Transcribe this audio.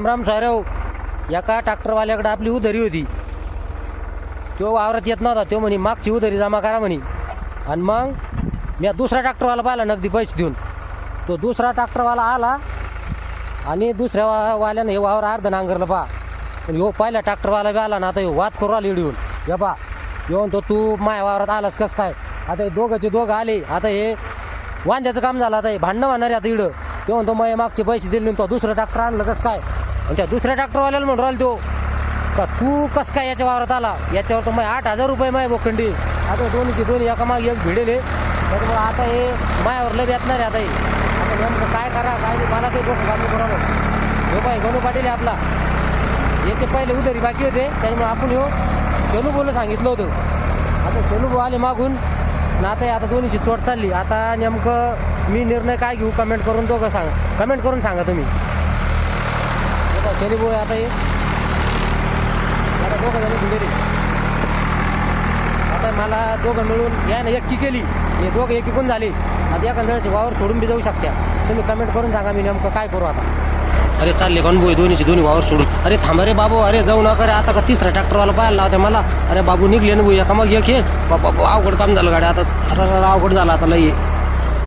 राम साहेब, एका ट्रॅक्टरवाल्याकडे आपली उधारी होती. तो वावरात येत नव्हता. तो म्हणे मागची उधारी जमा करा म्हणे. आणि मग मी दुसरा ट्रॅक्टरवाला पाहिला नगदी पैसे देऊन. तो दुसरा ट्रॅक्टरवाला आला आणि दुसऱ्या वाल्यानं हे वावर अर्ध नांगरलं पहा. पण ह्यो पहिल्या ट्रॅक्टरवाला बी आला ना, आता ह्यो वाद करू आला इडून. हे पहा येऊन तो तू माया वावरात आलास कसं काय. आता हे दोघं आले. आता हे वांद्याचं काम झालं. आता हे भांडणं होणार आहे आता इडं. तो म्हणतो मग मागचे पैसे दिले तो दुसरं ट्रॅक्टर आणलं कसं काय. आणि त्या दुसऱ्या ट्रॅक्टरवाल्याला म्हणून राहिला तो का तू कसं काय याच्या वावरात आला. याच्यावर तर मग 8,000 रुपये माय बोखंडी. आता दोन्ही एका मागे एक भिडेले. त्याच्यामुळे आता हे मायावर लय बेतणार आहे. आता हे आता नेमकं काय करा काय नाही मला ते डोकं काम करावं. हो बाई गणू पाटील आहे आपला. याचे पहिले उधारी बाकी होते त्याच्यामुळे आपण शेनू बोलू सांगितलं होतं. आता शेनू भाऊ आले मागून ना. आता दोन्हीची चोट चालली. आता नेमकं मी निर्णय काय घेऊ कमेंट करून दोघं सांगा. कमेंट करून सांगा तुम्ही. शेनू भाऊ आता हे आता दोघं जणी भिडेली. आता मला दोघं मिळून यानं एककी केली. हे दोघं एकीकून झाले. आता एका जणाची वावर सोडून बी जाऊ शकत्या. तुम्ही कमेंट करून सांगा मी नेमकं काय करू आता. अरे चालले कोण बोय दोन्ही वावर सोडून. अरे थांबा रे बाबू. अरे जाऊ नका रे. आता का तिसरा ट्रॅक्टरवाला पाहायला लावते मला. अरे बाबू निघले ना भाऊ एका मग एक हे बाबा अवघड काम झालं गाड्या. आता अवघड झालं आता लई.